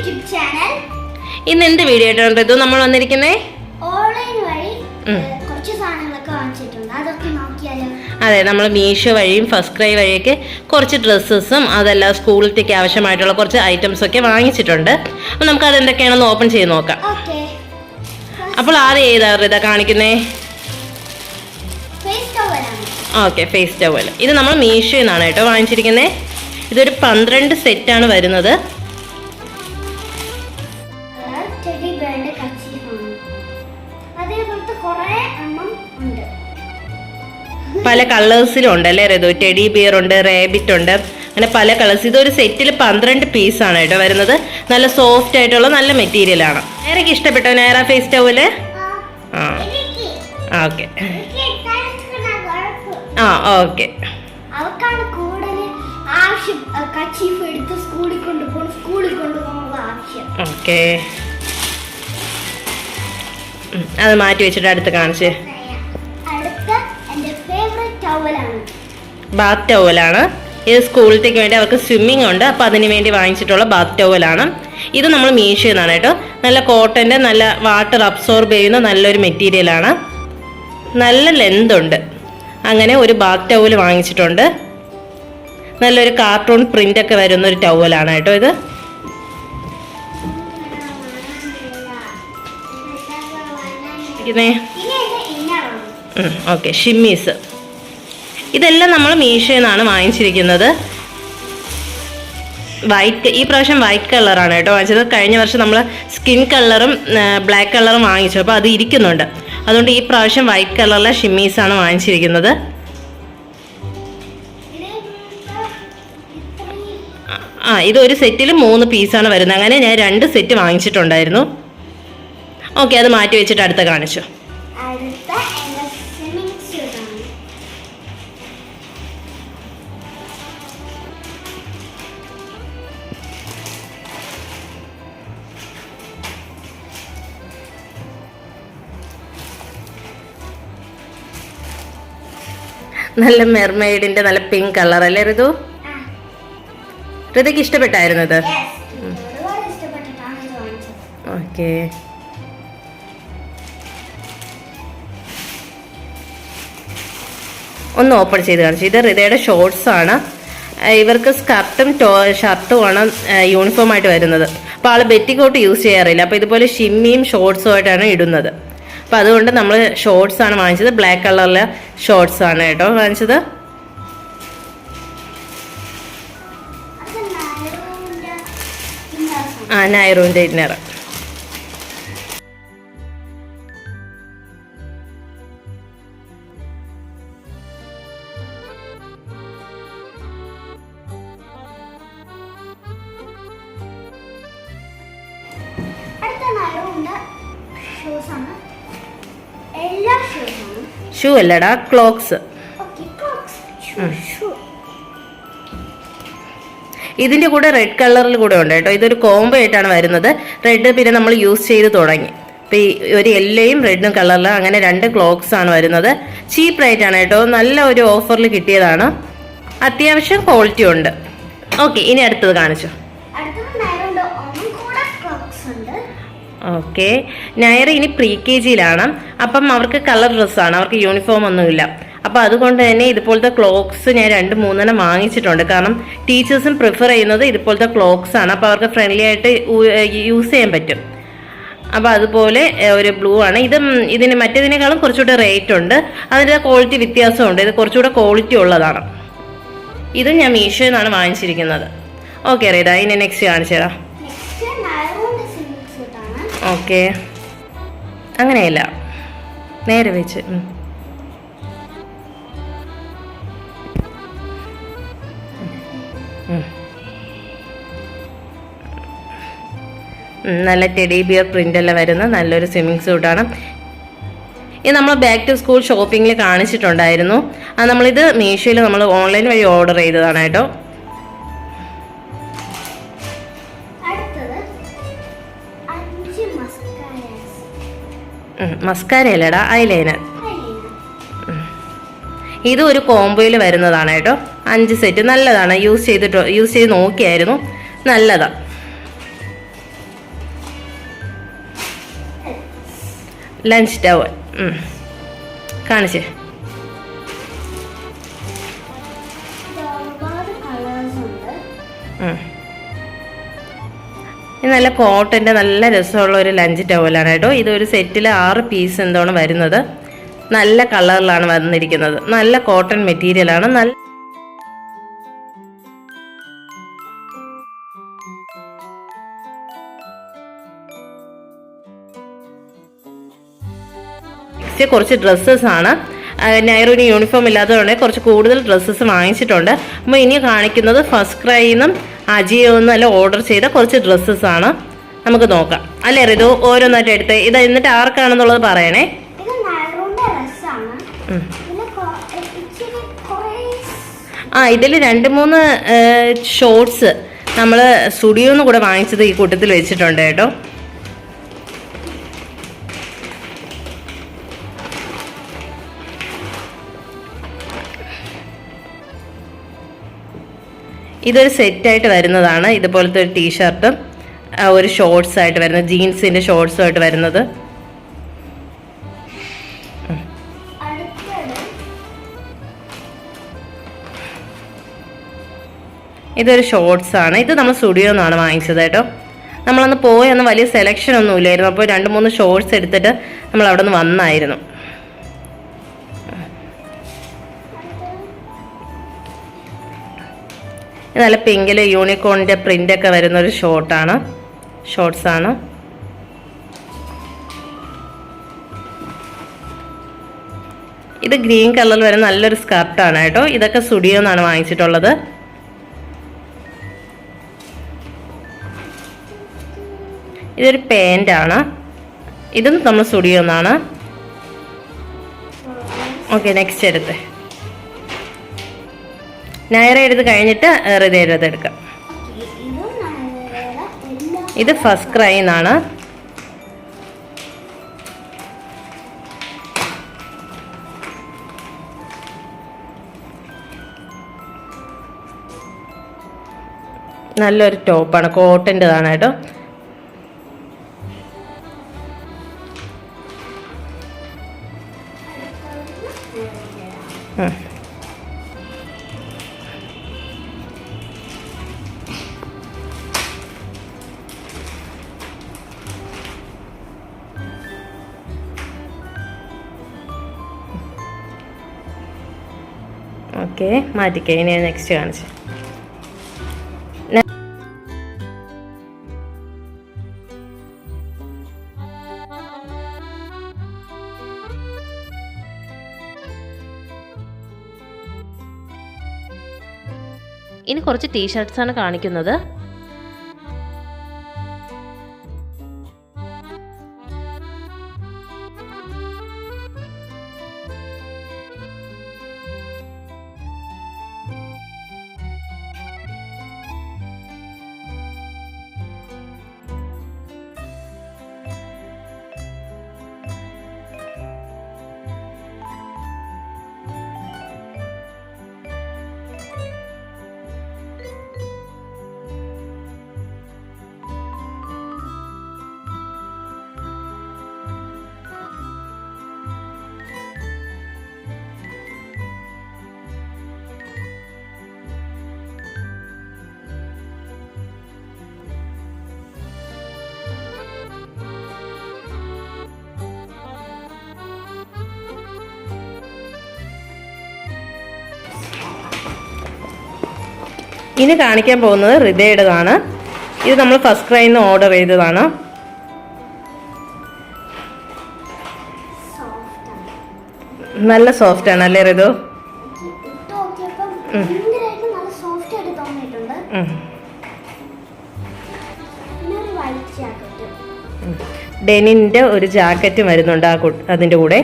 YouTube channel. ഇന്ന് എന്ത് video ആയിട്ടാണ് ഇത് നമ്മൾ വന്നിരിക്കുന്നത്? ഓൺലൈൻ വഴി കുറച്ച് സാധനങ്ങളൊക്കെ വാങ്ങിച്ചിട്ടുണ്ട്. അതൊക്കെ നോക്കിയാലോ? അതെ, നമ്മൾ മീഷോ വഴിയും ഫസ്റ്റ് ക്രൈ വഴിയൊക്കെ കുറച്ച് ഡ്രസ്സസും അതല്ല സ്കൂളിലേക്ക് ആവശ്യമായിട്ടുള്ള കുറച്ച് ഐറ്റംസ് ഒക്കെ വാങ്ങിച്ചിട്ടുണ്ട്. അപ്പോൾ നമുക്ക് അത് എന്തൊക്കെയാണെന്ന് ഓപ്പൺ ചെയ്ത് നോക്കാം. അപ്പോൾ ആദ്യം ഏതാ കാണിക്കുന്നേ? Okay, face towel. ഇത് നമ്മൾ മീഷോയിൽ നിന്നാണ് കേട്ടോ വാങ്ങിച്ചിരിക്കുന്നത്. ഇതൊരു 12 സെറ്റാണ് വരുന്നത്. പല കളേഴ്സിലും ഉണ്ട് അല്ലേ റിതു? ടെഡി ബിയർ ഉണ്ട്, റേബിറ്റ് ഉണ്ട്, അങ്ങനെ പല കളേഴ്സ്. ഇതൊരു സെറ്റിൽ 12 പീസാണ് കേട്ടോ വരുന്നത്. നല്ല സോഫ്റ്റ് ആയിട്ടുള്ള നല്ല മെറ്റീരിയലാണ്. നേരക്ക് ഇഷ്ടപ്പെട്ടോ നേര face towel? Okay okay. Okay, അത് മാറ്റി വെച്ചിട്ട് അടുത്ത് കാണിച്ച്. ബാത്ത് ടവലാണ്. ഇത് സ്കൂളിലേക്ക് വേണ്ടി അവർക്ക് സ്വിമ്മിങ് ഉണ്ട്, അപ്പോൾ അതിന് വേണ്ടി വാങ്ങിച്ചിട്ടുള്ള ബാത്ത് ടവലാണ്. ഇത് നമ്മൾ മീഷോയിൽ നിന്നാണ് കേട്ടോ. നല്ല കോട്ടൻ്റെ നല്ല വാട്ടർ അബ്സോർബ് ചെയ്യുന്ന നല്ലൊരു മെറ്റീരിയലാണ്. നല്ല ലെന്ത് ഉണ്ട്. അങ്ങനെ ഒരു ബാത്ത് ടവൽ വാങ്ങിച്ചിട്ടുണ്ട്. നല്ലൊരു കാർട്ടൂൺ പ്രിന്റ് ഒക്കെ വരുന്ന ഒരു ടവലാണ് കേട്ടോ ഇത്. ഓക്കെ, ഷിമ്മീസ്. ഇതെല്ലാം നമ്മൾ മീഷോയിൽ നിന്നാണ് വാങ്ങിച്ചിരിക്കുന്നത്. വൈറ്റ്, ഈ പ്രാവശ്യം വൈറ്റ് കളറാണ് കേട്ടോ വാങ്ങിച്ചത്. കഴിഞ്ഞ വർഷം നമ്മൾ സ്കിൻ കളറും ബ്ലാക്ക് കളറും വാങ്ങിച്ചു, അപ്പോൾ അത് ഇരിക്കുന്നുണ്ട്. അതുകൊണ്ട് ഈ പ്രാവശ്യം വൈറ്റ് കളറിലെ ഷിമ്മീസാണ് വാങ്ങിച്ചിരിക്കുന്നത്. ഇതൊരു സെറ്റിൽ 3 പീസാണ് വരുന്നത്. അങ്ങനെ ഞാൻ 2 സെറ്റ് വാങ്ങിച്ചിട്ടുണ്ടായിരുന്നു. ഓക്കെ, അത് മാറ്റി വെച്ചിട്ട് അടുത്ത കാണിച്ചു. നല്ല മെർമെയ്ഡിന്റെ നല്ല പിങ്ക് കളർ അല്ലേ ഋതു? ഋതുക്ക് ഇഷ്ടപ്പെട്ടായിരുന്നത്? ഓക്കെ, ഒന്ന് ഓപ്പൺ ചെയ്ത് കാണിച്ചു. ഇത് ഹൃദയയുടെ ഷോർട്സ് ആണ്. ഇവർക്ക് സ്കർട്ടും ഷർട്ടും ആണ് യൂണിഫോം ആയിട്ട് വരുന്നത്. അപ്പോൾ ആൾ ബെറ്റിക്കോട്ട് യൂസ് ചെയ്യാറില്ല. അപ്പോൾ ഇതുപോലെ ഷിമ്മിയും ഷോർട്സും ആയിട്ടാണ് ഇടുന്നത്. അപ്പോൾ അതുകൊണ്ട് നമ്മൾ ഷോർട്സ് ആണ് വാങ്ങിച്ചത്. ബ്ലാക്ക് കളറിലെ ഷോർട്സ് ആണ് കേട്ടോ വാങ്ങിച്ചത്. നൈറൂൻ്റെ ഇന്നർ. ഷൂ അല്ലടാ, ക്ലോക്സ്. ഇതിൻ്റെ കൂടെ റെഡ് കളറിൽ കൂടെ ഉണ്ട് കേട്ടോ. ഇതൊരു കോംബോ ആയിട്ടാണ് വരുന്നത്. റെഡ് പിന്നെ നമ്മൾ യൂസ് ചെയ്ത് തുടങ്ങി. അപ്പോൾ ഈ ഒരു യെല്ലോയും റെഡും കളറിൽ അങ്ങനെ 2 ക്ലോക്സ് ആണ് വരുന്നത്. ചീപ്പ് റേറ്റ് ആണ് കേട്ടോ. നല്ല ഒരു ഓഫറിൽ കിട്ടിയതാണ്. അത്യാവശ്യം ക്വാളിറ്റി ഉണ്ട്. ഓക്കെ, ഇനി അടുത്തത് കാണിച്ചു. ഓക്കെ, നയറ ഇനി പ്രീ KGയിലാണ്. അപ്പം അവർക്ക് കളർ ഡ്രസ്സാണ്, അവർക്ക് യൂണിഫോം ഒന്നുമില്ല. അപ്പോൾ അതുകൊണ്ട് തന്നെ ഇതുപോലത്തെ ക്ലോക്സ് ഞാൻ 2-3 വാങ്ങിച്ചിട്ടുണ്ട്. കാരണം ടീച്ചേഴ്സും പ്രിഫർ ചെയ്യുന്നത് ഇതുപോലത്തെ ക്ലോക്സ് ആണ്. അപ്പോൾ അവർക്ക് ഫ്രണ്ട്ലി ആയിട്ട് യൂസ് ചെയ്യാൻ പറ്റും. അപ്പോൾ അതുപോലെ ഒരു ബ്ലൂ ആണ്. ഇതിന് മറ്റേതിനേക്കാളും കുറച്ചുകൂടെ റേറ്റ് ഉണ്ട്. അതിൻ്റെ ക്വാളിറ്റി വ്യത്യാസമുണ്ട്. ഇത് കുറച്ചുകൂടെ ക്വാളിറ്റി ഉള്ളതാണ്. ഇത് ഞാൻ മീഷോയിൽ നിന്നാണ് വാങ്ങിച്ചിരിക്കുന്നത്. ഓക്കെ റേതാ, ഇനി നെക്സ്റ്റ് കാണിച്ചു തരാം. ഓക്കെ, അങ്ങനെയല്ല, നേരെ വെച്ച്. നല്ല ടെഡി ബിയർ പ്രിന്റ് എല്ലാം വരുന്ന നല്ലൊരു സ്വിമ്മിങ് സ്യൂട്ടാണ്. ഇത് നമ്മൾ ബാക്ക് ടു സ്കൂൾ ഷോപ്പിങ്ങിൽ കാണിച്ചിട്ടുണ്ടായിരുന്നു. അത് നമ്മളിത് മീഷോയിൽ നമ്മൾ ഓൺലൈൻ വഴി ഓർഡർ ചെയ്തതാണ് കേട്ടോ. മസ്കാര അല്ലടാ, ഐലൈനർ. ഇത് ഒരു കോംബോയിൽ വരുന്നതാണ് കേട്ടോ. 5 സെറ്റ് നല്ലതാണ്. യൂസ് ചെയ്ത് നോക്കിയായിരുന്നു, നല്ലതാണ്. ലഞ്ച് ടവൽ കാണിച്ചേ. ഇത് നല്ല കോട്ടൻ്റെ നല്ല രസമുള്ള ഒരു ലഞ്ച് ടവലാണ് കേട്ടോ. ഇതൊരു സെറ്റിൽ 6 പീസ് എന്തോണം വരുന്നത്. നല്ല കളറിലാണ് വന്നിരിക്കുന്നത്. നല്ല കോട്ടൺ മെറ്റീരിയലാണ്. നല്ല കുറച്ച് ഡ്രസ്സസ് ആണ്. നൈറൂന് യൂണിഫോം ഇല്ലാത്തതുകൊണ്ട് കുറച്ച് കൂടുതൽ ഡ്രസ്സസ് വാങ്ങിച്ചിട്ടുണ്ട്. അപ്പോൾ ഇനി കാണിക്കുന്നത് ഫസ്റ്റ് ക്രൈന്നും അജിയോന്നും അല്ല ഓർഡർ ചെയ്ത കുറച്ച് ഡ്രസ്സസ് ആണ്. നമുക്ക് നോക്കാം അല്ലേ റിതു? ഓരോന്നായിട്ട് എടുത്ത് ഇത് എന്നിട്ട് ആർക്കാണെന്നുള്ളത് പറയണേ. ഇതിൽ 2-3 ഷോർട്സ് നമ്മൾ സ്റ്റുഡിയോന്ന് കൂടെ വാങ്ങിച്ചത് ഈ കൂട്ടത്തിൽ വെച്ചിട്ടുണ്ട് കേട്ടോ. ഇതൊരു സെറ്റായിട്ട് വരുന്നതാണ്. ഇതുപോലത്തെ ഒരു ടീഷർട്ടും ഒരു ഷോർട്സ് ആയിട്ട് വരുന്നത്, ജീൻസിൻ്റെ ഷോർട്സും ആയിട്ട് വരുന്നത്. ഇതൊരു ഷോർട്സ് ആണ്. ഇത് നമ്മൾ സ്റ്റുഡിയോ നിന്നാണ് വാങ്ങിച്ചത് കേട്ടോ. നമ്മളന്ന് പോയൊന്ന് വലിയ സെലക്ഷൻ ഒന്നും ഇല്ലായിരുന്നു. അപ്പോൾ 2-3 ഷോർട്സ് എടുത്തിട്ട് നമ്മൾ അവിടെ നിന്ന് വന്നായിരുന്നു. നല്ല പിങ്കിൽ യൂണിക്കോണിൻ്റെ പ്രിൻ്റൊക്കെ വരുന്നൊരു ഷോർട്സാണ്. ഇത് ഗ്രീൻ കളറിൽ വരുന്ന നല്ലൊരു സ്കർട്ടാണ് കേട്ടോ. ഇതൊക്കെ സ്റ്റുഡിയോ നിന്നാണ് വാങ്ങിച്ചിട്ടുള്ളത്. ഇതൊരു പാൻ്റാണ്. ഇതും നമ്മൾ സ്റ്റുഡിയോ നിന്നാണ്. ഓക്കെ, നെക്സ്റ്റ് എടുത്ത് നയറ എടുത്ത് കഴിഞ്ഞിട്ട് ഹൃദയത് എടുക്കാം. ഇത് ഫസ്റ്റ് ക്രൈ എന്നാണ്. നല്ലൊരു ടോപ്പാണ്, കോട്ടൻ്റെതാണ് കേട്ടോ. ഓക്കെ, മാറ്റിക്കേ. ഇനി നെക്സ്റ്റ് കാണിച്ചു. ഇനി കുറച്ച് ടീഷർട്ട്സ് ആണ് കാണിക്കുന്നത്. ഇനി കാണിക്കാൻ പോകുന്നത് ഹൃദയുടേതാണ്. ഇത് നമ്മൾ ഫസ്റ്റ് ക്രൈയിൽ നിന്ന് ഓർഡർ ചെയ്തതാണ്. നല്ല സോഫ്റ്റ് ആണ് അല്ലേ ഹൃദു? ഡെനിൻ്റെ ഒരു ജാക്കറ്റ് വരുന്നുണ്ട് അതിൻ്റെ കൂടെ.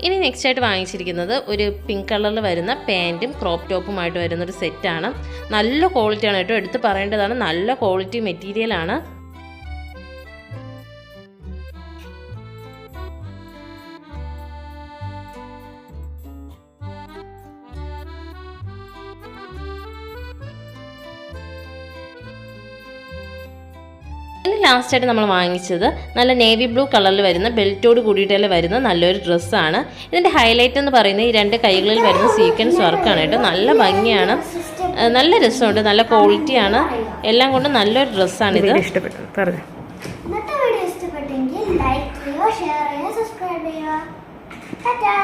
ഇനി നെക്സ്റ്റ് ആയിട്ട് വാങ്ങിച്ചിരിക്കുന്നത് ഒരു പിങ്ക് കളറിൽ വരുന്ന പാൻറ്റും ക്രോപ്പ് ടോപ്പുമായിട്ട് വരുന്ന ഒരു സെറ്റാണ്. നല്ല ക്വാളിറ്റിയാണ് കേട്ടോ, എടുത്ത് പറയേണ്ടതാണ്. നല്ല ക്വാളിറ്റി മെറ്റീരിയലാണ്. ഇനി ലാസ്റ്റായിട്ട് നമ്മൾ വാങ്ങിച്ചത് നല്ല നേവി ബ്ലൂ കളറിൽ വരുന്ന ബെൽറ്റോട് കൂടിയിട്ടല്ലേ വരുന്ന നല്ലൊരു ഡ്രസ്സാണ്. ഇതിൻ്റെ ഹൈലൈറ്റ് എന്ന് പറയുന്നത് ഈ രണ്ട് കൈകളിൽ വരുന്ന സീക്വൻസ് വർക്കാണ് കേട്ടോ. നല്ല ഭംഗിയാണ്, നല്ല രസമുണ്ട്, നല്ല ക്വാളിറ്റിയാണ്, എല്ലാം കൊണ്ടും നല്ലൊരു ഡ്രസ്സാണിത്. ഇഷ്ടപ്പെട്ടു പറഞ്ഞു. ഇന്നത്തെ വീഡിയോ ഇഷ്ടപ്പെട്ടെങ്കിൽ ലൈക്ക് ചെയ്യുക, ഷെയർ ചെയ്യുക, സബ്സ്ക്രൈബ് ചെയ്യുക. ടാറ്റാ.